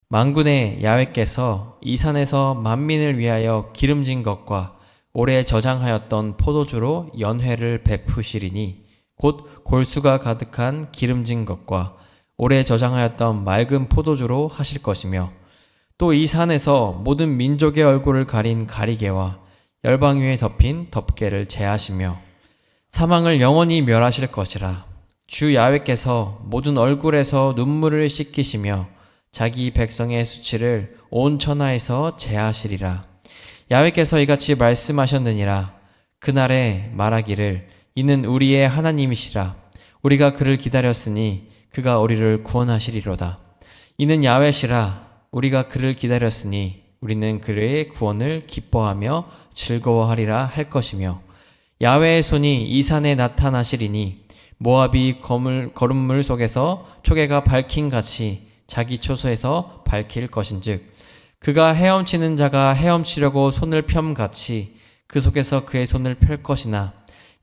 만군의 야훼께서 이 산에서 만민을 위하여 기름진 것과 오래 저장하였던 포도주로 연회를 베푸시리니 곧 골수가 가득한 기름진 것과 오래 저장하였던 맑은 포도주로 하실 것이며 또 이 산에서 모든 민족의 얼굴을 가린 가리개와 열방 위에 덮인 덮개를 제하시며 사망을 영원히 멸하실 것이라. 주 야훼께서 모든 얼굴에서 눈물을 씻기시며 자기 백성의 수치를 온 천하에서 제하시리라. 야훼께서 이같이 말씀하셨느니라. 그날에 말하기를 이는 우리의 하나님이시라. 우리가 그를 기다렸으니 그가 우리를 구원하시리로다. 이는 야훼시라. 우리가 그를 기다렸으니 우리는 그의 구원을 기뻐하며 즐거워하리라 할 것이며 야훼의 손이 이 산에 나타나시리니 모압이 거름물 속에서 초계가 밝힌 같이 자기 초소에서 밝힐 것인즉 그가 헤엄치는 자가 헤엄치려고 손을 펴같이 그 속에서 그의 손을 펼 것이나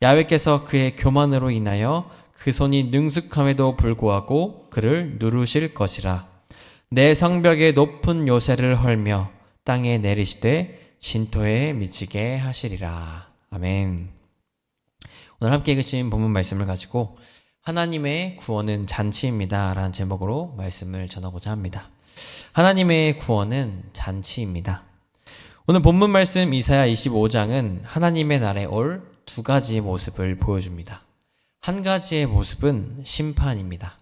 야훼께서 그의 교만으로 인하여 그 손이 능숙함에도 불구하고 그를 누르실 것이라. 내 성벽의 높은 요새를 헐며 땅에 내리시되 진토에 미치게 하시리라. 아멘. 오늘 함께 읽으신 본문 말씀을 가지고 하나님의 구원은 잔치입니다 라는 제목으로 말씀을 전하고자 합니다. 하나님의 구원은 잔치입니다. 오늘 본문 말씀 이사야 25장은 하나님의 날에 올 두 가지의 모습을 보여줍니다. 한 가지의 모습은 심판입니다.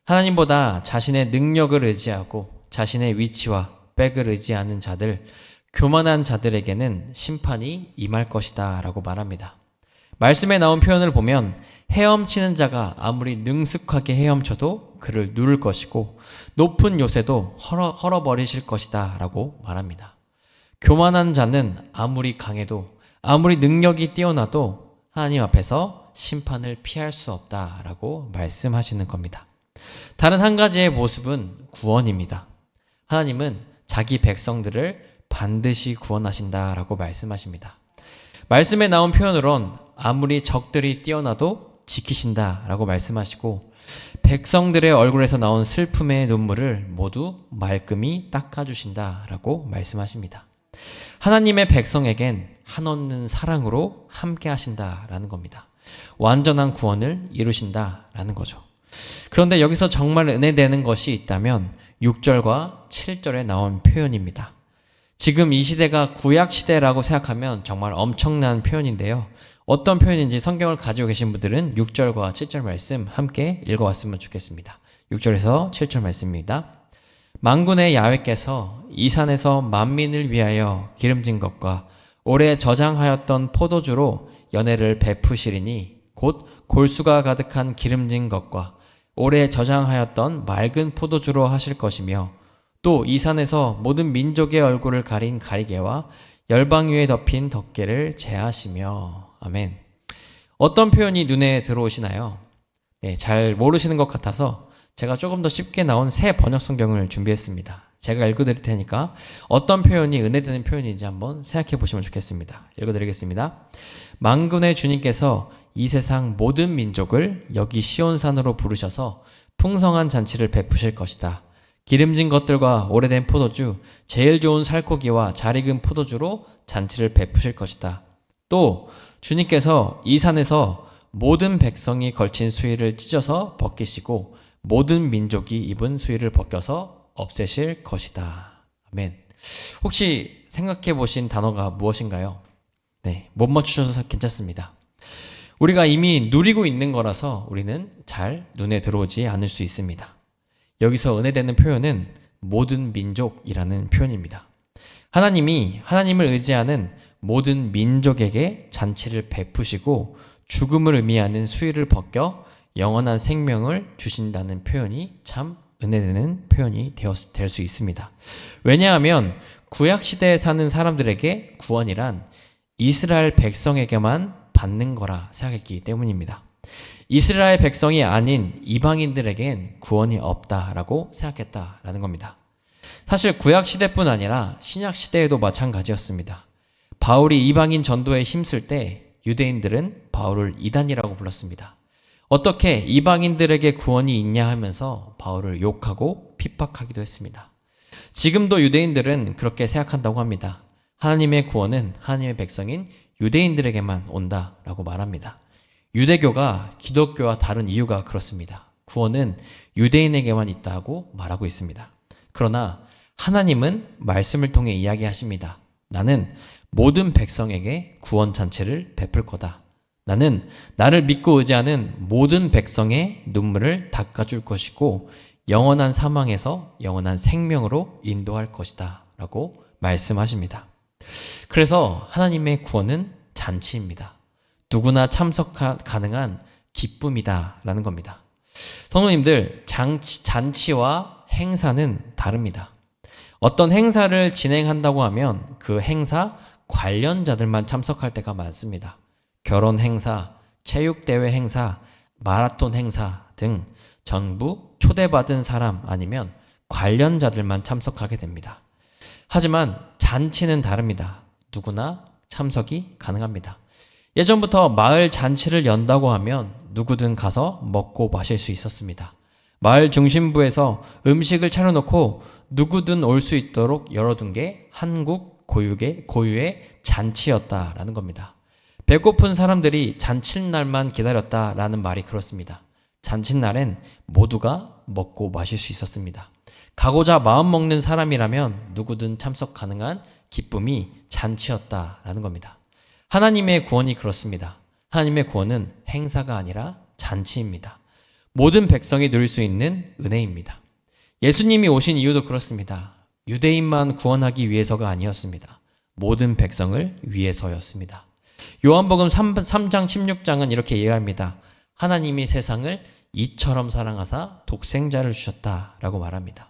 하나님보다 자신의 능력을 의지하고 자신의 위치와 백을 의지하는 자들, 교만한 자들에게는 심판이 임할 것이다 라고 말합니다. 말씀에 나온 표현을 보면 헤엄치는 자가 아무리 능숙하게 헤엄쳐도 그를 누를 것이고 높은 요새도 헐어버리실 것이다 라고 말합니다. 교만한 자는 아무리 강해도 아무리 능력이 뛰어나도 하나님 앞에서 심판을 피할 수 없다라고 말씀하시는 겁니다. 다른 한 가지의 모습은 구원입니다. 하나님은 자기 백성들을 반드시 구원하신다라고 말씀하십니다. 말씀에 나온 표현으론 아무리 적들이 뛰어나도 지키신다라고 말씀하시고 백성들의 얼굴에서 나온 슬픔의 눈물을 모두 말끔히 닦아주신다라고 말씀하십니다. 하나님의 백성에겐 한없는 사랑으로 함께 하신다라는 겁니다. 완전한 구원을 이루신다라는 거죠. 그런데 여기서 정말 은혜되는 것이 있다면 6절과 7절에 나온 표현입니다. 지금 이 시대가 구약시대라고 생각하면 정말 엄청난 표현인데요. 어떤 표현인지 성경을 가지고 계신 분들은 6절과 7절 말씀 함께 읽어왔으면 좋겠습니다. 6절에서 7절 말씀입니다. 만군의 야훼께서 이 산에서 만민을 위하여 기름진 것과 오래 저장하였던 포도주로 연회를 베푸시리니 곧 골수가 가득한 기름진 것과 오래 저장하였던 맑은 포도주로 하실 것이며 또 이 산에서 모든 민족의 얼굴을 가린 가리개와 열방 위에 덮인 덮개를 제하시며. 아멘. 어떤 표현이 눈에 들어오시나요? 네, 잘 모르시는 것 같아서 제가 조금 더 쉽게 나온 새 번역 성경을 준비했습니다. 제가 읽어드릴 테니까 어떤 표현이 은혜되는 표현인지 한번 생각해 보시면 좋겠습니다. 읽어드리겠습니다. 만군의 주님께서 이 세상 모든 민족을 여기 시온산으로 부르셔서 풍성한 잔치를 베푸실 것이다. 기름진 것들과 오래된 포도주, 제일 좋은 살코기와 잘 익은 포도주로 잔치를 베푸실 것이다. 또 주님께서 이 산에서 모든 백성이 걸친 수의를 찢어서 벗기시고 모든 민족이 입은 수의를 벗겨서 없애실 것이다. 아멘. 혹시 생각해 보신 단어가 무엇인가요? 네, 못 맞추셔서 괜찮습니다. 우리가 이미 누리고 있는 거라서 우리는 잘 눈에 들어오지 않을 수 있습니다. 여기서 은혜되는 표현은 모든 민족이라는 표현입니다. 하나님이 하나님을 의지하는 모든 민족에게 잔치를 베푸시고 죽음을 의미하는 수의를 벗겨 영원한 생명을 주신다는 표현이 참 은혜되는 표현이 될 수 있습니다. 왜냐하면 구약시대에 사는 사람들에게 구원이란 이스라엘 백성에게만 받는 거라 생각했기 때문입니다. 이스라엘 백성이 아닌 이방인들에겐 구원이 없다라고 생각했다라는 겁니다. 사실 구약시대뿐 아니라 신약시대에도 마찬가지였습니다. 바울이 이방인 전도에 힘쓸 때 유대인들은 바울을 이단이라고 불렀습니다. 어떻게 이방인들에게 구원이 있냐 하면서 바울을 욕하고 핍박하기도 했습니다. 지금도 유대인들은 그렇게 생각한다고 합니다. 하나님의 구원은 하나님의 백성인 유대인들에게만 온다라고 말합니다. 유대교가 기독교와 다른 이유가 그렇습니다. 구원은 유대인에게만 있다고 말하고 있습니다. 그러나 하나님은 말씀을 통해 이야기하십니다. 나는 모든 백성에게 구원 잔치를 베풀 거다. 나는 나를 믿고 의지하는 모든 백성의 눈물을 닦아줄 것이고 영원한 사망에서 영원한 생명으로 인도할 것이다 라고 말씀하십니다. 그래서 하나님의 구원은 잔치입니다. 누구나 참석 가능한 기쁨이다 라는 겁니다. 성도님들, 잔치와 행사는 다릅니다. 어떤 행사를 진행한다고 하면 그 행사 관련자들만 참석할 때가 많습니다. 결혼 행사, 체육대회 행사, 마라톤 행사 등 전부 초대받은 사람 아니면 관련자들만 참석하게 됩니다. 하지만 잔치는 다릅니다. 누구나 참석이 가능합니다. 예전부터 마을 잔치를 연다고 하면 누구든 가서 먹고 마실 수 있었습니다. 마을 중심부에서 음식을 차려놓고 누구든 올 수 있도록 열어둔 게 한국 고유의 잔치였다라는 겁니다. 배고픈 사람들이 잔칫날만 기다렸다라는 말이 그렇습니다. 잔칫날엔 모두가 먹고 마실 수 있었습니다. 가고자 마음 먹는 사람이라면 누구든 참석 가능한 기쁨이 잔치였다라는 겁니다. 하나님의 구원이 그렇습니다. 하나님의 구원은 행사가 아니라 잔치입니다. 모든 백성이 누릴 수 있는 은혜입니다. 예수님이 오신 이유도 그렇습니다. 유대인만 구원하기 위해서가 아니었습니다. 모든 백성을 위해서였습니다. 요한복음 3장 16장은 이렇게 이해합니다. 하나님이 세상을 이처럼 사랑하사 독생자를 주셨다라고 말합니다.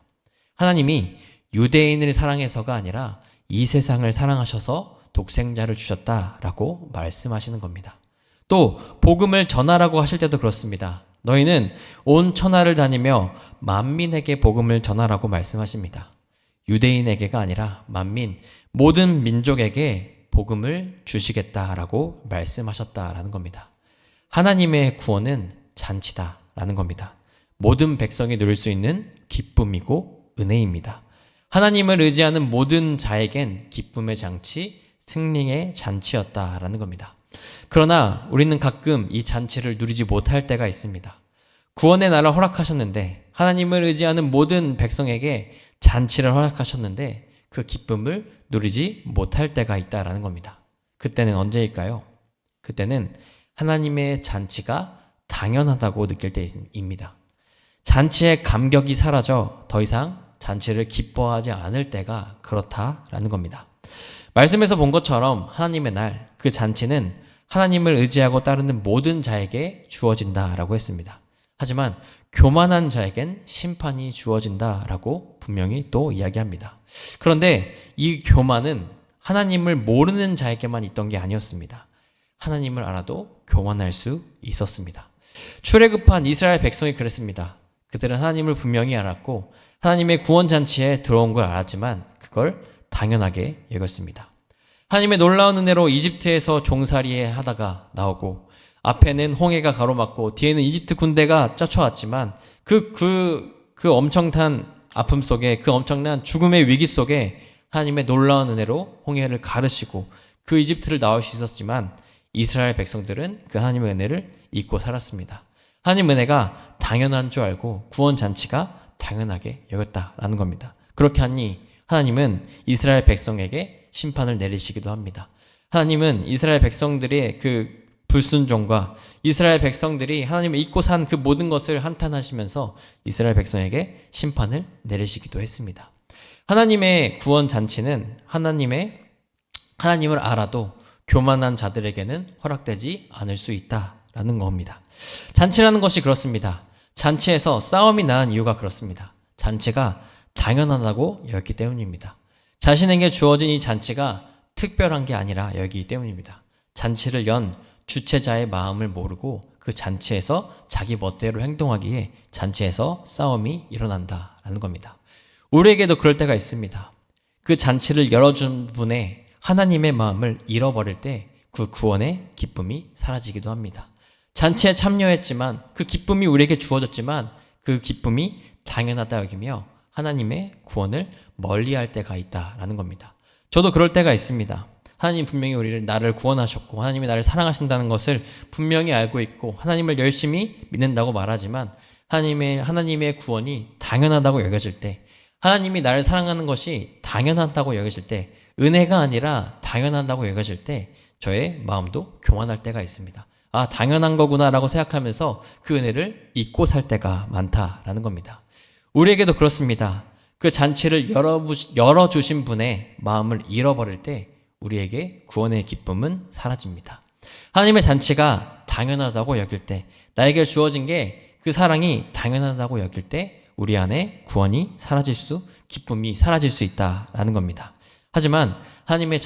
하나님이 유대인을 사랑해서가 아니라 이 세상을 사랑하셔서 독생자를 주셨다라고 말씀하시는 겁니다. 또 복음을 전하라고 하실 때도 그렇습니다. 너희는 온 천하를 다니며 만민에게 복음을 전하라고 말씀하십니다. 유대인에게가 아니라 만민, 모든 민족에게 복음을 주시겠다라고 말씀하셨다라는 겁니다. 하나님의 구원은 잔치다라는 겁니다. 모든 백성이 누릴 수 있는 기쁨이고 은혜입니다. 하나님을 의지하는 모든 자에겐 기쁨의 잔치, 승리의 잔치였다라는 겁니다. 그러나 우리는 가끔 이 잔치를 누리지 못할 때가 있습니다. 구원의 날을 허락하셨는데 하나님을 의지하는 모든 백성에게 잔치를 허락하셨는데 그 기쁨을 누리지 못할 때가 있다라는 겁니다. 그때는 언제일까요? 그때는 하나님의 잔치가 당연하다고 느낄 때입니다. 잔치의 감격이 사라져 더 이상 잔치를 기뻐하지 않을 때가 그렇다라는 겁니다. 말씀에서 본 것처럼 하나님의 날, 그 잔치는 하나님을 의지하고 따르는 모든 자에게 주어진다라고 했습니다. 하지만 교만한 자에겐 심판이 주어진다라고 분명히 또 이야기합니다. 그런데 이 교만은 하나님을 모르는 자에게만 있던 게 아니었습니다. 하나님을 알아도 교만할 수 있었습니다. 출애굽한 이스라엘 백성이 그랬습니다. 그들은 하나님을 분명히 알았고 하나님의 구원 잔치에 들어온 걸 알았지만 그걸 당연하게 여겼습니다. 하나님의 놀라운 은혜로 이집트에서 종살이 하다가 나오고 앞에는 홍해가 가로막고 뒤에는 이집트 군대가 쫓아왔지만 그 엄청난 아픔 속에, 그 엄청난 죽음의 위기 속에 하나님의 놀라운 은혜로 홍해를 가르시고 그 이집트를 나올 수 있었지만 이스라엘 백성들은 그 하나님의 은혜를 잊고 살았습니다. 하나님 은혜가 당연한 줄 알고 구원 잔치가 당연하게 여겼다라는 겁니다. 그렇게 하니 하나님은 이스라엘 백성에게 심판을 내리시기도 합니다. 하나님은 이스라엘 백성들의 그 불순종과 이스라엘 백성들이 하나님을 잊고 산 그 모든 것을 한탄하시면서 이스라엘 백성에게 심판을 내리시기도 했습니다. 하나님의 구원 잔치는 하나님을 알아도 교만한 자들에게는 허락되지 않을 수 있다라는 겁니다. 잔치라는 것이 그렇습니다. 잔치에서 싸움이 나는 이유가 그렇습니다. 잔치가 당연하다고 여겼기 때문입니다. 자신에게 주어진 이 잔치가 특별한 게 아니라 여기기 때문입니다. 잔치를 연 주최자의 마음을 모르고 그 잔치에서 자기 멋대로 행동하기에 잔치에서 싸움이 일어난다라는 겁니다. 우리에게도 그럴 때가 있습니다. 그 잔치를 열어준 분의 하나님의 마음을 잃어버릴 때 그 구원의 기쁨이 사라지기도 합니다. 잔치에 참여했지만 그 기쁨이 우리에게 주어졌지만 그 기쁨이 당연하다 여기며 하나님의 구원을 멀리할 때가 있다라는 겁니다. 저도 그럴 때가 있습니다. 하나님 분명히 나를 구원하셨고 하나님이 나를 사랑하신다는 것을 분명히 알고 있고 하나님을 열심히 믿는다고 말하지만 하나님의 구원이 당연하다고 여겨질 때, 하나님이 나를 사랑하는 것이 당연하다고 여겨질 때, 은혜가 아니라 당연하다고 여겨질 때 저의 마음도 교만할 때가 있습니다. 아, 당연한 거구나라고 생각하면서 그 은혜를 잊고 살 때가 많다라는 겁니다. 우리에게도 그렇습니다. 그 잔치를 열어주신 분의 마음을 잃어버릴 때 우리에게 구원의 기쁨은 사라집니다. 하나님의 잔치가 당연하다고 여길 때, 나에게 주어진 게 그 사랑이 당연하다고 여길 때 우리 안에 구원이 기쁨이 사라질 수 있다라는 겁니다. 하지만 하나님의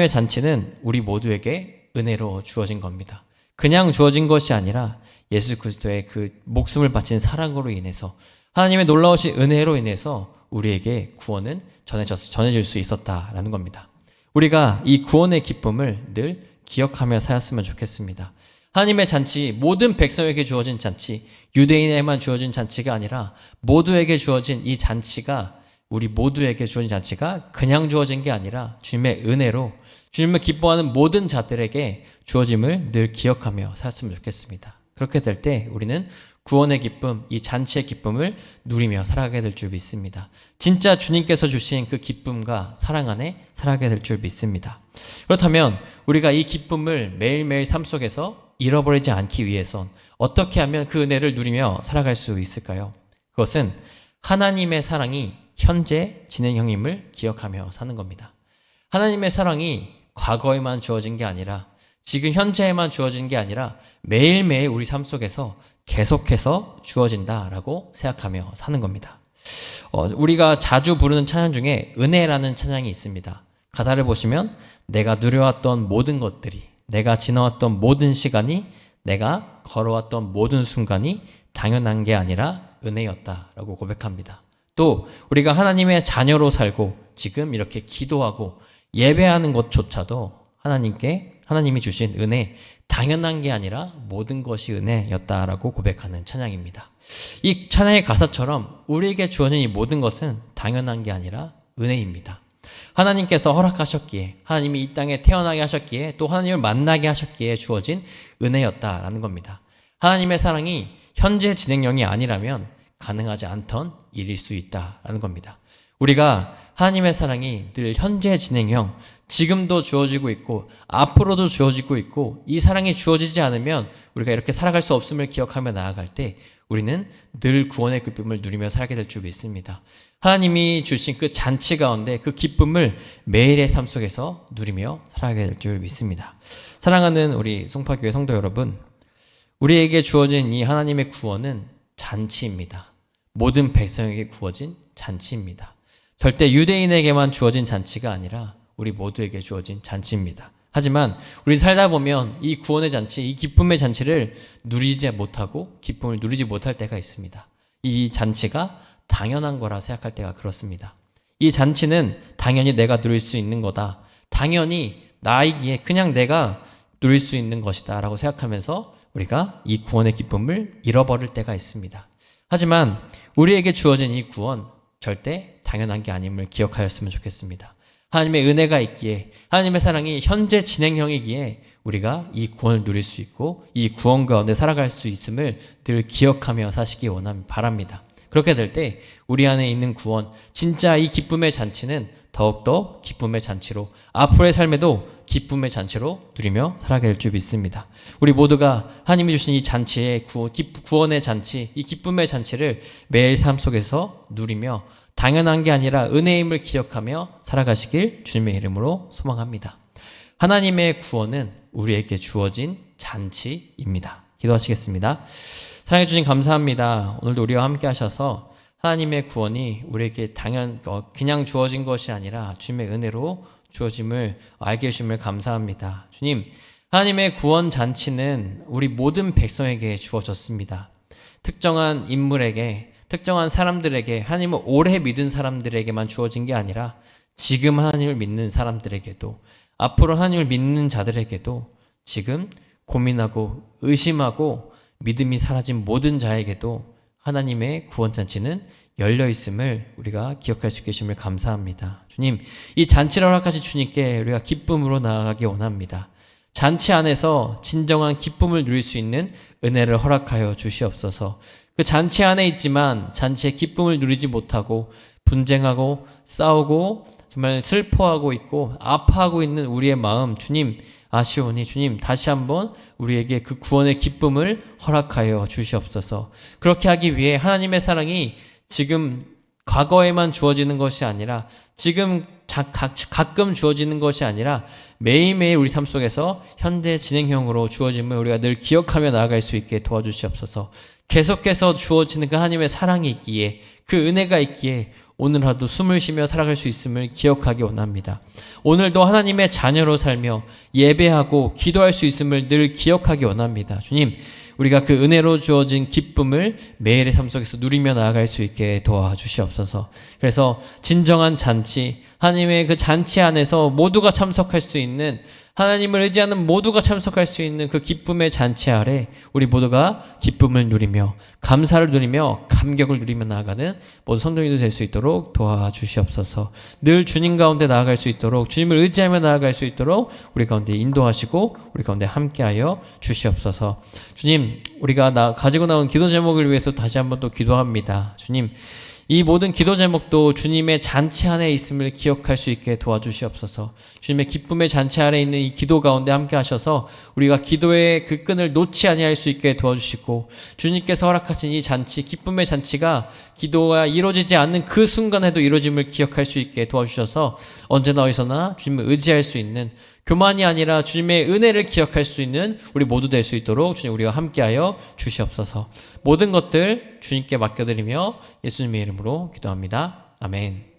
잔치는 우리 모두에게 은혜로 주어진 겁니다. 그냥 주어진 것이 아니라 예수 그리스도의 그 목숨을 바친 사랑으로 인해서, 하나님의 놀라우신 은혜로 인해서 우리에게 구원은 전해질 수 있었다라는 겁니다. 우리가 이 구원의 기쁨을 늘 기억하며 살았으면 좋겠습니다. 하나님의 잔치, 모든 백성에게 주어진 잔치, 유대인에게만 주어진 잔치가 아니라 모두에게 주어진 이 잔치가, 우리 모두에게 주어진 잔치가 그냥 주어진 게 아니라 주님의 은혜로 주님을 기뻐하는 모든 자들에게 주어짐을 늘 기억하며 살았으면 좋겠습니다. 그렇게 될 때 우리는 구원의 기쁨, 이 잔치의 기쁨을 누리며 살아가게 될 줄 믿습니다. 진짜 주님께서 주신 그 기쁨과 사랑 안에 살아가게 될 줄 믿습니다. 그렇다면 우리가 이 기쁨을 매일매일 삶 속에서 잃어버리지 않기 위해선 어떻게 하면 그 은혜를 누리며 살아갈 수 있을까요? 그것은 하나님의 사랑이 현재 진행형임을 기억하며 사는 겁니다. 하나님의 사랑이 과거에만 주어진 게 아니라, 지금 현재에만 주어진 게 아니라 매일매일 우리 삶 속에서 계속해서 주어진다라고 생각하며 사는 겁니다. 우리가 자주 부르는 찬양 중에 은혜라는 찬양이 있습니다. 가사를 보시면 내가 누려왔던 모든 것들이, 내가 지나왔던 모든 시간이, 내가 걸어왔던 모든 순간이 당연한 게 아니라 은혜였다라고 고백합니다. 또 우리가 하나님의 자녀로 살고 지금 이렇게 기도하고 예배하는 것조차도 하나님이 주신 은혜, 당연한 게 아니라 모든 것이 은혜였다라고 고백하는 찬양입니다. 이 찬양의 가사처럼 우리에게 주어진 이 모든 것은 당연한 게 아니라 은혜입니다. 하나님께서 허락하셨기에, 하나님이 이 땅에 태어나게 하셨기에, 또 하나님을 만나게 하셨기에 주어진 은혜였다라는 겁니다. 하나님의 사랑이 현재 진행형이 아니라면 가능하지 않던 일일 수 있다라는 겁니다. 우리가 하나님의 사랑이 늘 현재 진행형, 지금도 주어지고 있고 앞으로도 주어지고 있고, 이 사랑이 주어지지 않으면 우리가 이렇게 살아갈 수 없음을 기억하며 나아갈 때 우리는 늘 구원의 기쁨을 누리며 살게 될 줄 믿습니다. 하나님이 주신 그 잔치 가운데 그 기쁨을 매일의 삶 속에서 누리며 살아가게 될 줄 믿습니다. 사랑하는 우리 송파교회 성도 여러분, 우리에게 주어진 이 하나님의 구원은 잔치입니다. 모든 백성에게 주어진 잔치입니다. 절대 유대인에게만 주어진 잔치가 아니라 우리 모두에게 주어진 잔치입니다. 하지만 우리 살다 보면 이 구원의 잔치, 이 기쁨의 잔치를 누리지 못하고 기쁨을 누리지 못할 때가 있습니다. 이 잔치가 당연한 거라 생각할 때가 그렇습니다. 이 잔치는 당연히 내가 누릴 수 있는 거다, 당연히 나이기에 그냥 내가 누릴 수 있는 것이다 라고 생각하면서 우리가 이 구원의 기쁨을 잃어버릴 때가 있습니다. 하지만 우리에게 주어진 이 구원, 절대 당연한 게 아님을 기억하였으면 좋겠습니다. 하나님의 은혜가 있기에, 하나님의 사랑이 현재 진행형이기에 우리가 이 구원을 누릴 수 있고 이 구원 가운데 살아갈 수 있음을 늘 기억하며 사시기 바랍니다. 그렇게 될 때 우리 안에 있는 구원, 진짜 이 기쁨의 잔치는 더욱더 기쁨의 잔치로, 앞으로의 삶에도 기쁨의 잔치로 누리며 살아가게 될 줄 믿습니다. 우리 모두가 하나님이 주신 이 잔치의 구원의 잔치, 이 기쁨의 잔치를 매일 삶 속에서 누리며 당연한 게 아니라 은혜임을 기억하며 살아가시길 주님의 이름으로 소망합니다. 하나님의 구원은 우리에게 주어진 잔치입니다. 기도하시겠습니다. 사랑해 주님 감사합니다. 오늘도 우리와 함께 하셔서 하나님의 구원이 우리에게 그냥 주어진 것이 아니라 주님의 은혜로 주어짐을 알게 해주심을 감사합니다. 주님, 하나님의 구원 잔치는 우리 모든 백성에게 주어졌습니다. 특정한 인물에게, 특정한 사람들에게, 하나님을 오래 믿은 사람들에게만 주어진 게 아니라 지금 하나님을 믿는 사람들에게도, 앞으로 하나님을 믿는 자들에게도, 지금 고민하고 의심하고 믿음이 사라진 모든 자에게도 하나님의 구원잔치는 열려 있음을 우리가 기억할 수 계심을 감사합니다. 주님, 이 잔치를 허락하신 주님께 우리가 기쁨으로 나아가기 원합니다. 잔치 안에서 진정한 기쁨을 누릴 수 있는 은혜를 허락하여 주시옵소서. 그 잔치 안에 있지만 잔치의 기쁨을 누리지 못하고 분쟁하고 싸우고 정말 슬퍼하고 있고 아파하고 있는 우리의 마음, 주님 아시오니 주님 다시 한번 우리에게 그 구원의 기쁨을 허락하여 주시옵소서. 그렇게 하기 위해 하나님의 사랑이 지금 과거에만 주어지는 것이 아니라 지금 가끔 주어지는 것이 아니라 매일매일 우리 삶 속에서 현대 진행형으로 주어짐을 우리가 늘 기억하며 나아갈 수 있게 도와주시옵소서. 계속해서 주어지는 그 하나님의 사랑이 있기에, 그 은혜가 있기에 오늘 하루 숨을 쉬며 살아갈 수 있음을 기억하기 원합니다. 오늘도 하나님의 자녀로 살며 예배하고 기도할 수 있음을 늘 기억하기 원합니다. 주님, 우리가 그 은혜로 주어진 기쁨을 매일의 삶 속에서 누리며 나아갈 수 있게 도와주시옵소서. 그래서 진정한 잔치, 하나님의 그 잔치 안에서 모두가 참석할 수 있는, 하나님을 의지하는 모두가 참석할 수 있는 그 기쁨의 잔치 아래 우리 모두가 기쁨을 누리며 감사를 누리며 감격을 누리며 나아가는 모든 성도님도 될 수 있도록 도와주시옵소서. 늘 주님 가운데 나아갈 수 있도록, 주님을 의지하며 나아갈 수 있도록 우리 가운데 인도하시고 우리 가운데 함께하여 주시옵소서. 주님, 우리가 가지고 나온 기도 제목을 위해서 다시 한번 또 기도합니다. 주님, 이 모든 기도 제목도 주님의 잔치 안에 있음을 기억할 수 있게 도와주시옵소서. 주님의 기쁨의 잔치 아래 있는 이 기도 가운데 함께 하셔서 우리가 기도의 그 끈을 놓지 아니할 수 있게 도와주시고, 주님께서 허락하신 이 잔치, 기쁨의 잔치가 기도가 이루어지지 않는 그 순간에도 이루어짐을 기억할 수 있게 도와주셔서 언제나 어디서나 주님을 의지할 수 있는, 교만이 아니라 주님의 은혜를 기억할 수 있는 우리 모두 될 수 있도록 주님 우리가 함께하여 주시옵소서. 모든 것들 주님께 맡겨드리며 예수님의 이름으로 기도합니다. 아멘.